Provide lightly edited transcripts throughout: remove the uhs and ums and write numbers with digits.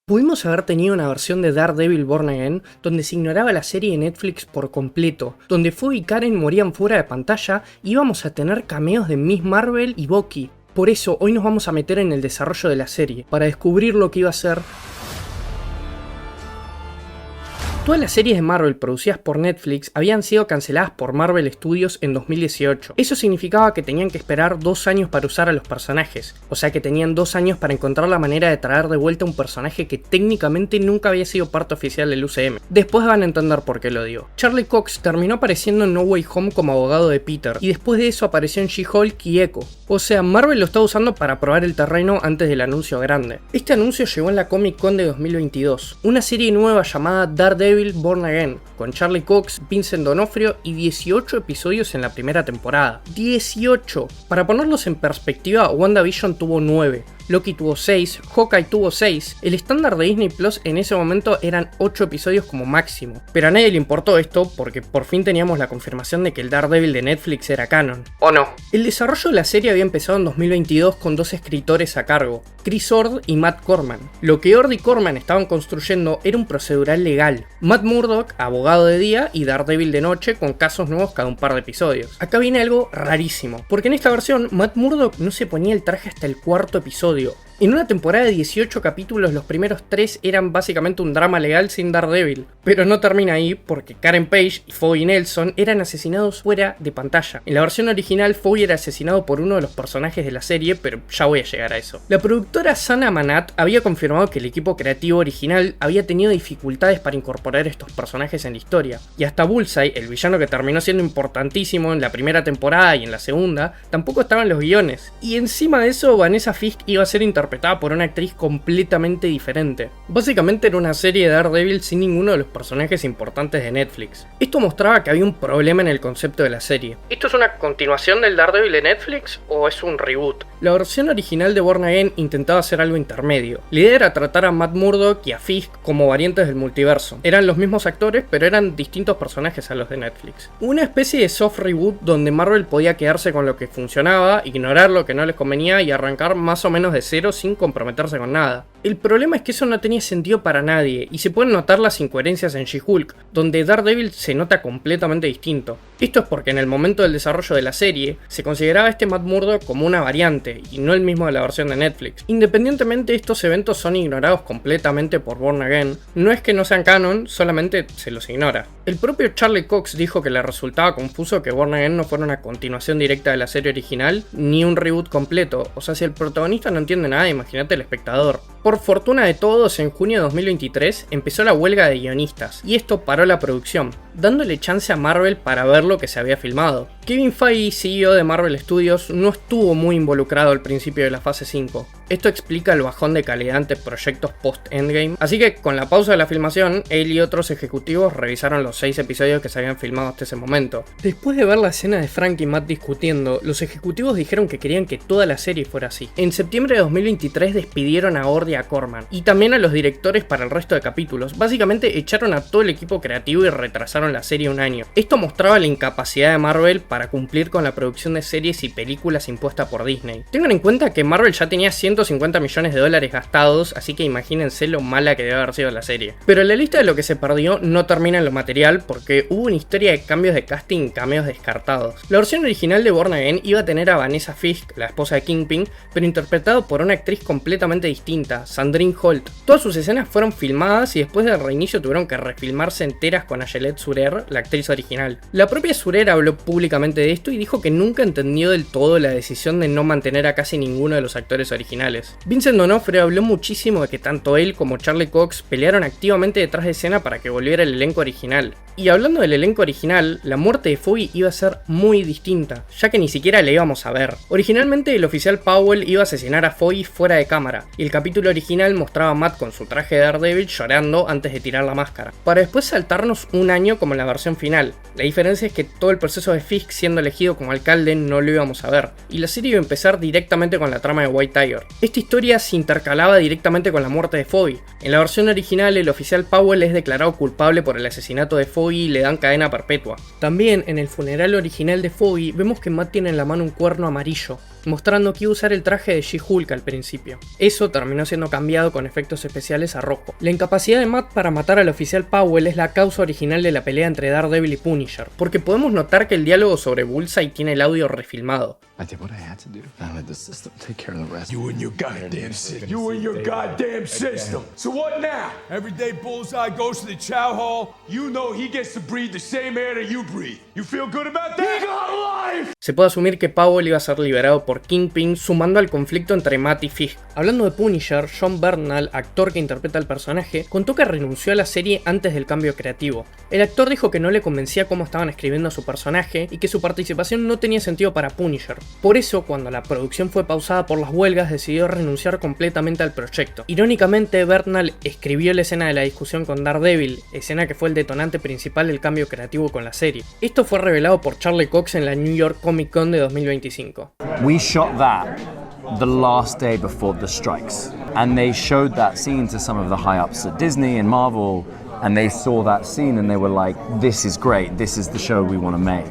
Pudimos haber tenido una versión de Daredevil Born Again donde se ignoraba la serie de Netflix por completo, donde Foggy y Karen morían fuera de pantalla y íbamos a tener cameos de Miss Marvel y Bucky. Por eso hoy nos vamos a meter en el desarrollo de la serie, para descubrir lo que iba a ser. Todas las series de Marvel producidas por Netflix habían sido canceladas por Marvel Studios en 2018. Eso significaba que tenían que esperar 2 años para usar a los personajes, o sea que tenían 2 años para encontrar la manera de traer de vuelta un personaje que técnicamente nunca había sido parte oficial del UCM. Después van a entender por qué lo digo. Charlie Cox terminó apareciendo en No Way Home como abogado de Peter, y después de eso apareció en She-Hulk y Echo. O sea, Marvel lo estaba usando para probar el terreno antes del anuncio grande. Este anuncio llegó en la Comic Con de 2022, una serie nueva llamada Daredevil Born Again, con Charlie Cox, Vincent D'Onofrio y 18 episodios en la primera temporada. 18. Para ponerlos en perspectiva, WandaVision tuvo 9. Loki tuvo 6, Hawkeye tuvo 6, el estándar de Disney Plus en ese momento eran 8 episodios como máximo. Pero a nadie le importó esto porque por fin teníamos la confirmación de que el Daredevil de Netflix era canon. ¿O no? El desarrollo de la serie había empezado en 2022 con 2 escritores a cargo, Chris Ord y Matt Corman. Lo que Ord y Corman estaban construyendo era un procedural legal. Matt Murdock, abogado de día, y Daredevil de noche con casos nuevos cada un par de episodios. Acá viene algo rarísimo, porque en esta versión Matt Murdock no se ponía el traje hasta el 4.º episodio. En una temporada de 18 capítulos, los primeros 3 eran básicamente un drama legal sin Daredevil. Pero no termina ahí porque Karen Page y Foggy Nelson eran asesinados fuera de pantalla. En la versión original, Foggy era asesinado por uno de los personajes de la serie, pero ya voy a llegar a eso. La productora Sana Amanat había confirmado que el equipo creativo original había tenido dificultades para incorporar estos personajes en la historia. Y hasta Bullseye, el villano que terminó siendo importantísimo en la primera temporada y en la segunda, tampoco estaba en los guiones. Y encima de eso, Vanessa Fisk iba a ser interpretada por una actriz completamente diferente. Básicamente era una serie de Daredevil sin ninguno de los personajes importantes de Netflix. Esto mostraba que había un problema en el concepto de la serie. ¿Esto es una continuación del Daredevil de Netflix o es un reboot? La versión original de Born Again intentaba hacer algo intermedio. La idea era tratar a Matt Murdock y a Fisk como variantes del multiverso. Eran los mismos actores, pero eran distintos personajes a los de Netflix. Una especie de soft reboot donde Marvel podía quedarse con lo que funcionaba, ignorar lo que no les convenía y arrancar más o menos de cero sin comprometerse con nada. El problema es que eso no tenía sentido para nadie, y se pueden notar las incoherencias en She-Hulk, donde Daredevil se nota completamente distinto. Esto es porque en el momento del desarrollo de la serie, se consideraba a este Matt Murdock como una variante, y no el mismo de la versión de Netflix. Independientemente, estos eventos son ignorados completamente por Born Again. No es que no sean canon, solamente se los ignora. El propio Charlie Cox dijo que le resultaba confuso que Born Again no fuera una continuación directa de la serie original, ni un reboot completo. O sea, si el protagonista no entiende nada, imagínate el espectador. Por fortuna de todos, en junio de 2023 empezó la huelga de guionistas, y esto paró la producción, dándole chance a Marvel para ver lo que se había filmado. Kevin Feige, CEO de Marvel Studios, no estuvo muy involucrado al principio de la fase 5. Esto explica el bajón de calidad ante proyectos post-Endgame, así que con la pausa de la filmación, él y otros ejecutivos revisaron los 6 episodios que se habían filmado hasta ese momento. Después de ver la escena de Frank y Matt discutiendo, los ejecutivos dijeron que querían que toda la serie fuera así. En septiembre de 2023 despidieron a Ord y a Corman, y también a los directores para el resto de capítulos. Básicamente echaron a todo el equipo creativo y retrasaron la serie un año. Esto mostraba la incapacidad de Marvel para cumplir con la producción de series y películas impuesta por Disney. Tengan en cuenta que Marvel ya tenía 150 millones de dólares gastados, así que imagínense lo mala que debe haber sido la serie. Pero la lista de lo que se perdió no termina en lo material, porque hubo una historia de cambios de casting y cameos descartados. La versión original de Born Again iba a tener a Vanessa Fisk, la esposa de Kingpin, pero interpretado por una actriz completamente distinta, Sandrine Holt. Todas sus escenas fueron filmadas y después del reinicio tuvieron que refilmarse enteras con Ayelet Surer, la actriz original. La propia Surer habló públicamente de esto y dijo que nunca entendió del todo la decisión de no mantener a casi ninguno de los actores originales. Vincent D'Onofrio habló muchísimo de que tanto él como Charlie Cox pelearon activamente detrás de escena para que volviera el elenco original. Y hablando del elenco original, la muerte de Foggy iba a ser muy distinta, ya que ni siquiera la íbamos a ver. Originalmente el oficial Powell iba a asesinar a Foggy fuera de cámara, y el capítulo original mostraba a Matt con su traje de Daredevil llorando antes de tirar la máscara, para después saltarnos un año como en la versión final. La diferencia es que todo el proceso de Fisk siendo elegido como alcalde no lo íbamos a ver, y la serie iba a empezar directamente con la trama de White Tiger. Esta historia se intercalaba directamente con la muerte de Foggy. En la versión original, el oficial Powell es declarado culpable por el asesinato de Foggy Foggy y le dan cadena perpetua. También en el funeral original de Foggy vemos que Matt tiene en la mano un cuerno amarillo, mostrando que iba a usar el traje de She-Hulk al principio. Eso terminó siendo cambiado con efectos especiales a rojo. La incapacidad de Matt para matar al oficial Powell es la causa original de la pelea entre Daredevil y Punisher, porque podemos notar que el diálogo sobre Bullseye tiene el audio refilmado. I did what I had to do. I let the system take care of the rest. You and your goddamn system. You and your goddamn system. So what now? Every day Bullseye goes to the chow hall, you know he gets to breathe the same air that you breathe. You feel good about that? He got life! Se puede asumir que Powell iba a ser liberado por Kingpin, sumando al conflicto entre Matt y Fisk. Hablando de Punisher, Jon Bernthal, actor que interpreta al personaje, contó que renunció a la serie antes del cambio creativo. El actor dijo que no le convencía cómo estaban escribiendo a su personaje y que su participación no tenía sentido para Punisher. Por eso, cuando la producción fue pausada por las huelgas, decidió renunciar completamente al proyecto. Irónicamente, Bernthal escribió la escena de la discusión con Daredevil, escena que fue el detonante principal del cambio creativo con la serie. Esto fue revelado por Charlie Cox en la New York Comic Con de 2025. We shot that the last day before the strikes, and they showed that scene to some of the high ups at Disney and Marvel, and they saw that scene and they were like, this is great, this is the show we want to make.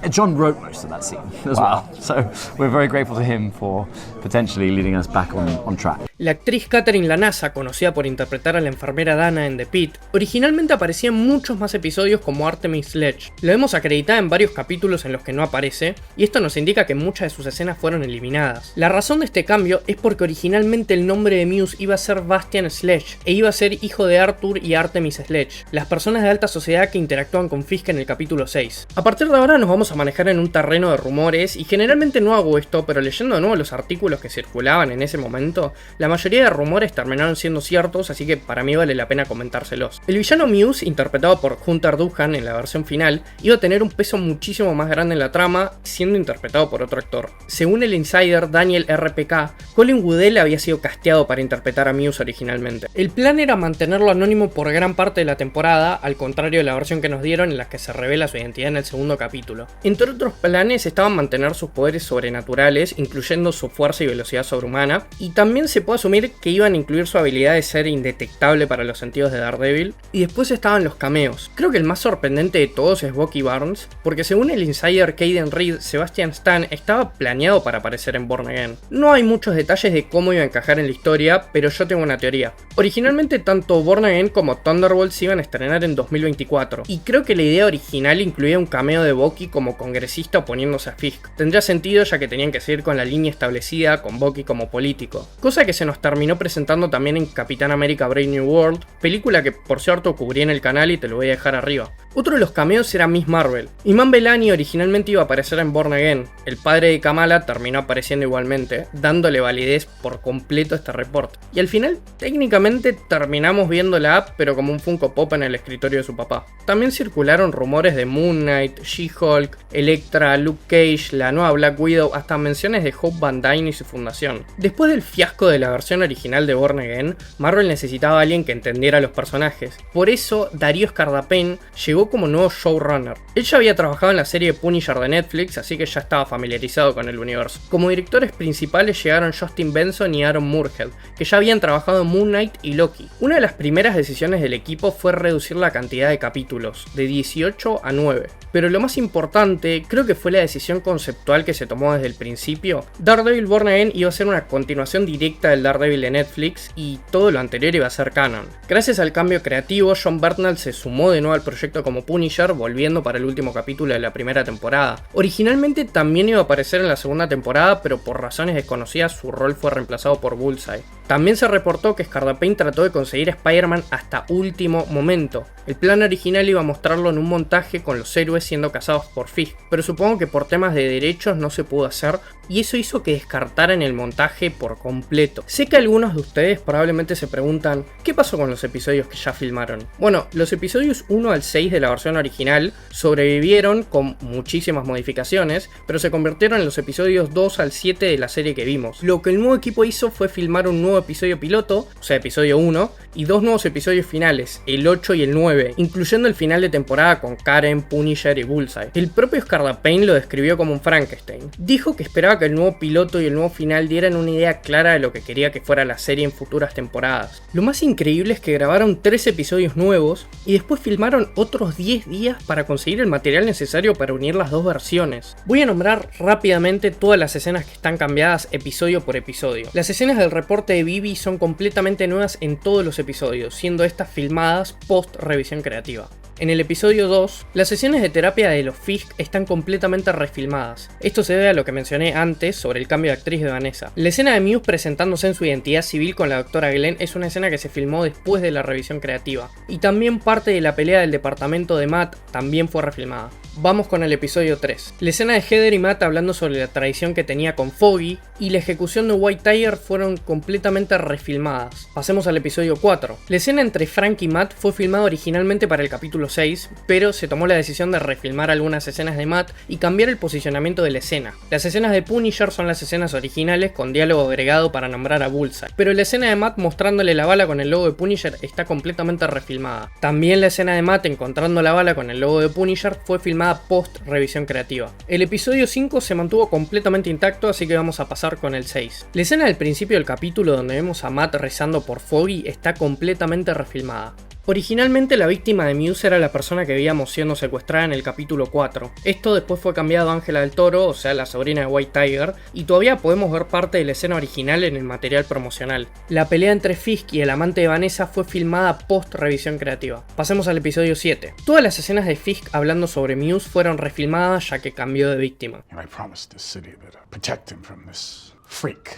John wrote most of that scene as well, so we're very grateful to him for potentially leading us back on track. La actriz Catherine Lanasa, conocida por interpretar a la enfermera Dana en The Pitt, originalmente aparecía en muchos más episodios como Artemis Sledge. La vemos acreditada en varios capítulos en los que no aparece, y esto nos indica que muchas de sus escenas fueron eliminadas. La razón de este cambio es porque originalmente el nombre de Muse iba a ser Bastian Sledge, e iba a ser hijo de Arthur y Artemis Sledge, las personas de alta sociedad que interactúan con Fisk en el capítulo 6. A partir de ahora nos vamos a manejar en un terreno de rumores, y generalmente no hago esto, pero leyendo de nuevo los artículos que circulaban en ese momento, la mayoría de rumores terminaron siendo ciertos, así que para mí vale la pena comentárselos. El villano Muse, interpretado por Hunter Doohan en la versión final, iba a tener un peso muchísimo más grande en la trama, siendo interpretado por otro actor. Según el insider Daniel RPK, Colin Woodell había sido casteado para interpretar a Muse originalmente. El plan era mantenerlo anónimo por gran parte de la temporada, al contrario de la versión que nos dieron en la que se revela su identidad en el segundo capítulo. Entre otros planes estaban mantener sus poderes sobrenaturales, incluyendo su fuerza y velocidad sobrehumana, y también se puede asumir que iban a incluir su habilidad de ser indetectable para los sentidos de Daredevil, y después estaban los cameos. Creo que el más sorprendente de todos es Bucky Barnes, porque según el insider Caden Reed, Sebastian Stan estaba planeado para aparecer en Born Again. No hay muchos detalles de cómo iba a encajar en la historia, pero yo tengo una teoría. Originalmente tanto Born Again como Thunderbolts se iban a estrenar en 2024, y creo que la idea original incluía un cameo de Bucky como congresista oponiéndose a Fisk. Tendría sentido ya que tenían que seguir con la línea establecida con Bucky como político, cosa que se nos terminó presentando también en Capitán América Brave New World, película que por cierto cubrí en el canal y te lo voy a dejar arriba. Otro de los cameos era Miss Marvel. Iman Belani originalmente iba a aparecer en Born Again, el padre de Kamala terminó apareciendo igualmente, dándole validez por completo a este reporte. Y al final, técnicamente terminamos viéndola, pero como un Funko Pop en el escritorio de su papá. También circularon rumores de Moon Knight, She-Hulk, Elektra, Luke Cage, la nueva Black Widow, hasta menciones de Hope Van Dyne y su fundación. Después del fiasco de la versión original de Born Again, Marvel necesitaba a alguien que entendiera a los personajes. Por eso, Darío Scardapane llegó como nuevo showrunner. Él ya había trabajado en la serie Punisher de Netflix, así que ya estaba familiarizado con el universo. Como directores principales llegaron Justin Benson y Aaron Moorhead, que ya habían trabajado en Moon Knight y Loki. Una de las primeras decisiones del equipo fue reducir la cantidad de capítulos, de 18 a 9. Pero lo más importante, creo que fue la decisión conceptual que se tomó desde el principio. Daredevil Born Again iba a ser una continuación directa del Daredevil de Netflix y todo lo anterior iba a ser canon. Gracias al cambio creativo, Jon Bernthal se sumó de nuevo al proyecto como Punisher, volviendo para el último capítulo de la primera temporada. Originalmente también iba a aparecer en la segunda temporada, pero por razones desconocidas su rol fue reemplazado por Bullseye. También se reportó que Scardapane trató de conseguir a Spider-Man hasta último momento. El plan original iba a mostrarlo en un montaje con los héroes siendo cazados por Fisk, pero supongo que por temas de derechos no se pudo hacer, y eso hizo que descartaran el montaje por completo. Sé que algunos de ustedes probablemente se preguntan, ¿qué pasó con los episodios que ya filmaron? Bueno, los episodios 1 al 6 de la versión original sobrevivieron con muchísimas modificaciones, pero se convirtieron en los episodios 2 al 7 de la serie que vimos. Lo que el nuevo equipo hizo fue filmar un nuevo nuevo episodio piloto, o sea episodio 1, y 2 nuevos episodios finales, el 8 y el 9, incluyendo el final de temporada con Karen, Punisher y Bullseye. El propio Scarlet Payne lo describió como un Frankenstein. Dijo que esperaba que el nuevo piloto y el nuevo final dieran una idea clara de lo que quería que fuera la serie en futuras temporadas. Lo más increíble es que grabaron 3 episodios nuevos y después filmaron otros 10 días para conseguir el material necesario para unir las dos versiones. Voy a nombrar rápidamente todas las escenas que están cambiadas episodio por episodio. Las escenas del reporte de Bibi son completamente nuevas en todos los episodios, siendo estas filmadas post revisión creativa. En el episodio 2, las sesiones de terapia de los Fisk están completamente refilmadas. Esto se debe a lo que mencioné antes sobre el cambio de actriz de Vanessa. La escena de Muse presentándose en su identidad civil con la doctora Glenn es una escena que se filmó después de la revisión creativa. Y también parte de la pelea del departamento de Matt también fue refilmada. Vamos con el episodio 3. La escena de Heather y Matt hablando sobre la traición que tenía con Foggy y la ejecución de White Tiger fueron completamente refilmadas. Pasemos al episodio 4. La escena entre Frank y Matt fue filmada originalmente para el capítulo 6, pero se tomó la decisión de refilmar algunas escenas de Matt y cambiar el posicionamiento de la escena. Las escenas de Punisher son las escenas originales con diálogo agregado para nombrar a Bullseye, pero la escena de Matt mostrándole la bala con el logo de Punisher está completamente refilmada. También la escena de Matt encontrando la bala con el logo de Punisher fue filmada post revisión creativa. El episodio 5 se mantuvo completamente intacto, así que vamos a pasar con el 6. La escena del principio del capítulo donde vemos a Matt rezando por Foggy está completamente refilmada. Originalmente la víctima de Muse era la persona que veíamos siendo secuestrada en el capítulo 4. Esto después fue cambiado a Ángela del Toro, o sea la sobrina de White Tiger, y todavía podemos ver parte de la escena original en el material promocional. La pelea entre Fisk y el amante de Vanessa fue filmada post revisión creativa. Pasemos al episodio 7. Todas las escenas de Fisk hablando sobre Muse fueron refilmadas ya que cambió de víctima. And I promised the city that I'd protect him from this freak.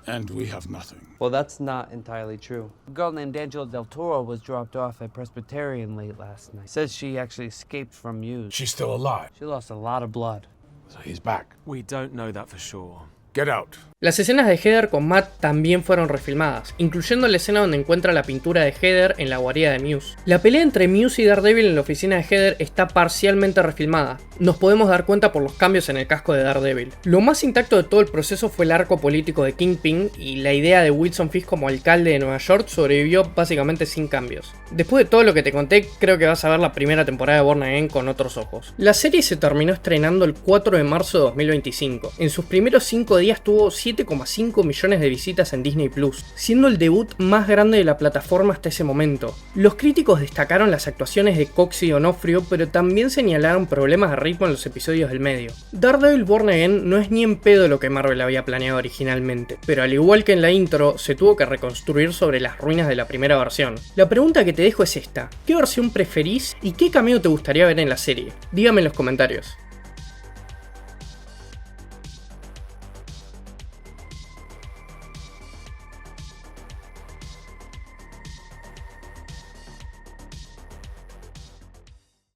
And we have nothing. Well, that's not entirely true. A girl named Angela Del Toro was dropped off at Presbyterian late last night. Says she actually escaped from Muse. She's still alive. She lost a lot of blood. So he's back. We don't know that for sure. Get out. Las escenas de Heather con Matt también fueron refilmadas, incluyendo la escena donde encuentra la pintura de Heather en la guarida de Muse. La pelea entre Muse y Daredevil en la oficina de Heather está parcialmente refilmada. Nos podemos dar cuenta por los cambios en el casco de Daredevil. Lo más intacto de todo el proceso fue el arco político de Kingpin y la idea de Wilson Fisk como alcalde de Nueva York sobrevivió básicamente sin cambios. Después de todo lo que te conté, creo que vas a ver la primera temporada de Born Again con otros ojos. La serie se terminó estrenando el 4 de marzo de 2025. En sus primeros 5 días tuvo 7,5 millones de visitas en Disney Plus, siendo el debut más grande de la plataforma hasta ese momento. Los críticos destacaron las actuaciones de Cox y D'Onofrio, pero también señalaron problemas de ritmo en los episodios del medio. Daredevil Born Again no es ni en pedo lo que Marvel había planeado originalmente, pero al igual que en la intro, se tuvo que reconstruir sobre las ruinas de la primera versión. La pregunta que te dejo es esta: ¿qué versión preferís y qué cameo te gustaría ver en la serie? Dígame en los comentarios.